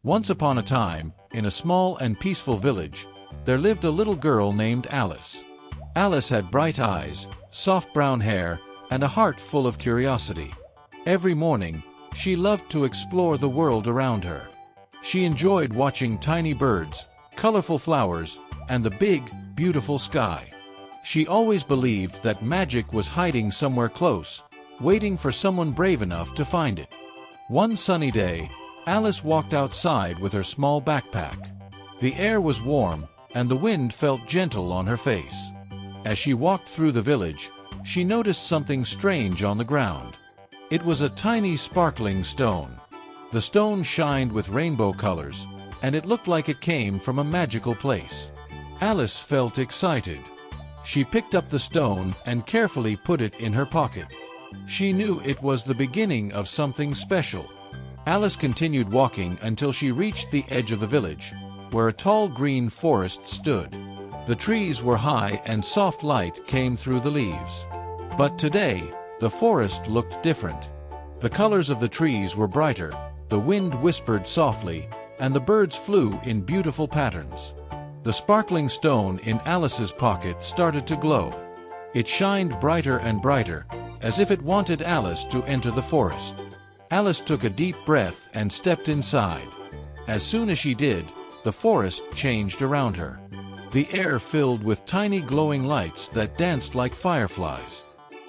Once upon a time, in a small and peaceful village, there lived a little girl named Alice. Alice had bright eyes, soft brown hair, and a heart full of curiosity. Every morning, she loved to explore the world around her. She enjoyed watching tiny birds, colorful flowers, and the big, beautiful sky. She always believed that magic was hiding somewhere close, waiting for someone brave enough to find it. One sunny day, Alice walked outside with her small backpack. The air was warm, and the wind felt gentle on her face. As she walked through the village, she noticed something strange on the ground. It was a tiny sparkling stone. The stone shined with rainbow colors, and it looked like it came from a magical place. Alice felt excited. She picked up the stone and carefully put it in her pocket. She knew it was the beginning of something special. Alice continued walking until she reached the edge of the village, where a tall green forest stood. The trees were high and soft light came through the leaves. But today, the forest looked different. The colors of the trees were brighter, the wind whispered softly, and the birds flew in beautiful patterns. The sparkling stone in Alice's pocket started to glow. It shined brighter and brighter, as if it wanted Alice to enter the forest. Alice took a deep breath and stepped inside. As soon as she did, the forest changed around her. The air filled with tiny glowing lights that danced like fireflies.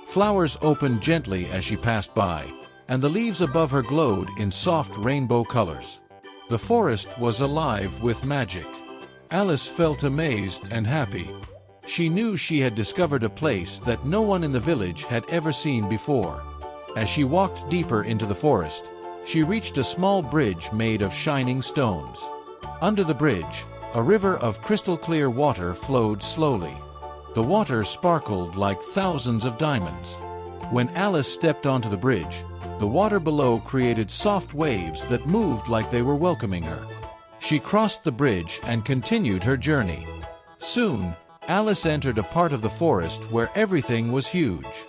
Flowers opened gently as she passed by, and the leaves above her glowed in soft rainbow colors. The forest was alive with magic. Alice felt amazed and happy. She knew she had discovered a place that no one in the village had ever seen before. As she walked deeper into the forest, she reached a small bridge made of shining stones. Under the bridge, a river of crystal-clear water flowed slowly. The water sparkled like thousands of diamonds. When Alice stepped onto the bridge, the water below created soft waves that moved like they were welcoming her. She crossed the bridge and continued her journey. Soon, Alice entered a part of the forest where everything was huge.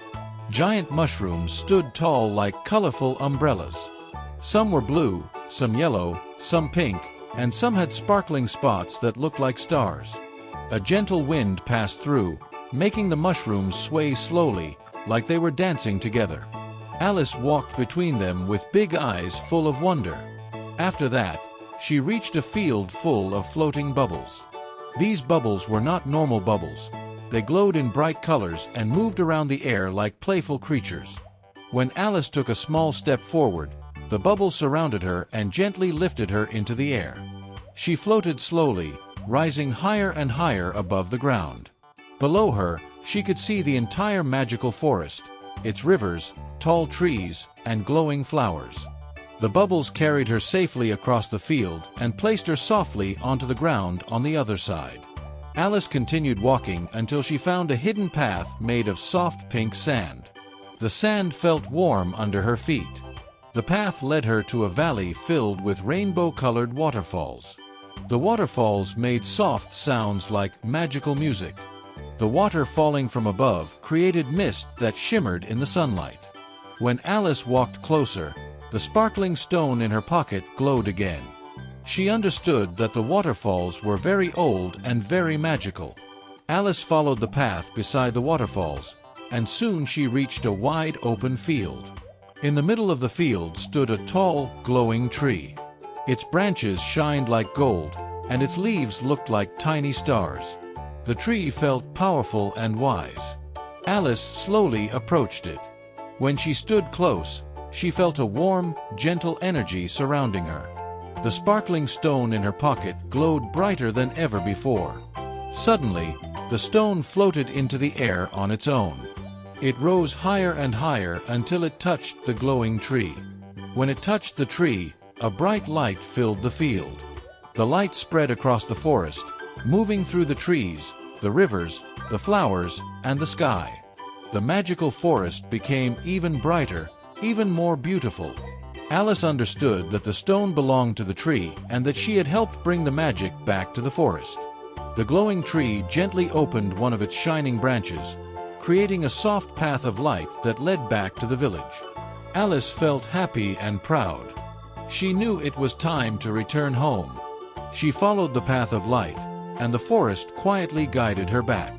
Giant mushrooms stood tall like colorful umbrellas. Some were blue, some yellow, some pink, and some had sparkling spots that looked like stars. A gentle wind passed through, making the mushrooms sway slowly, like they were dancing together. Alice walked between them with big eyes full of wonder. After that, she reached a field full of floating bubbles. These bubbles were not normal bubbles. They glowed in bright colors and moved around the air like playful creatures. When Alice took a small step forward, the bubbles surrounded her and gently lifted her into the air. She floated slowly, rising higher and higher above the ground. Below her, she could see the entire magical forest, its rivers, tall trees, and glowing flowers. The bubbles carried her safely across the field and placed her softly onto the ground on the other side. Alice continued walking until she found a hidden path made of soft pink sand. The sand felt warm under her feet. The path led her to a valley filled with rainbow-colored waterfalls. The waterfalls made soft sounds like magical music. The water falling from above created mist that shimmered in the sunlight. When Alice walked closer, the sparkling stone in her pocket glowed again. She understood that the waterfalls were very old and very magical. Alice followed the path beside the waterfalls, and soon she reached a wide open field. In the middle of the field stood a tall, glowing tree. Its branches shined like gold, and its leaves looked like tiny stars. The tree felt powerful and wise. Alice slowly approached it. When she stood close, she felt a warm, gentle energy surrounding her. The sparkling stone in her pocket glowed brighter than ever before. Suddenly, the stone floated into the air on its own. It rose higher and higher until it touched the glowing tree. When it touched the tree, a bright light filled the field. The light spread across the forest, moving through the trees, the rivers, the flowers, and the sky. The magical forest became even brighter, even more beautiful. Alice understood that the stone belonged to the tree and that she had helped bring the magic back to the forest. The glowing tree gently opened one of its shining branches, creating a soft path of light that led back to the village. Alice felt happy and proud. She knew it was time to return home. She followed the path of light, and the forest quietly guided her back.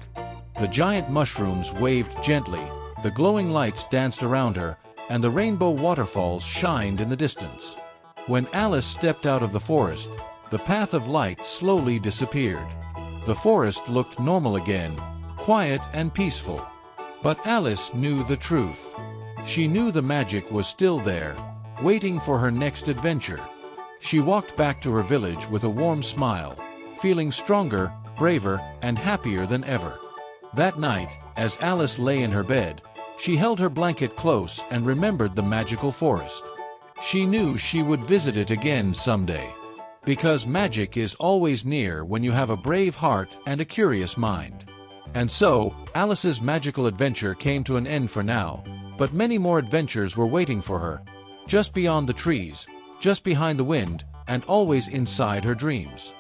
The giant mushrooms waved gently, the glowing lights danced around her, and the rainbow waterfalls shined in the distance. When Alice stepped out of the forest, the path of light slowly disappeared. The forest looked normal again, quiet and peaceful. But Alice knew the truth. She knew the magic was still there, waiting for her next adventure. She walked back to her village with a warm smile, feeling stronger, braver, and happier than ever. That night, as Alice lay in her bed, she held her blanket close and remembered the magical forest. She knew she would visit it again someday. Because magic is always near when you have a brave heart and a curious mind. And so, Alice's magical adventure came to an end for now, but many more adventures were waiting for her, just beyond the trees, just behind the wind, and always inside her dreams.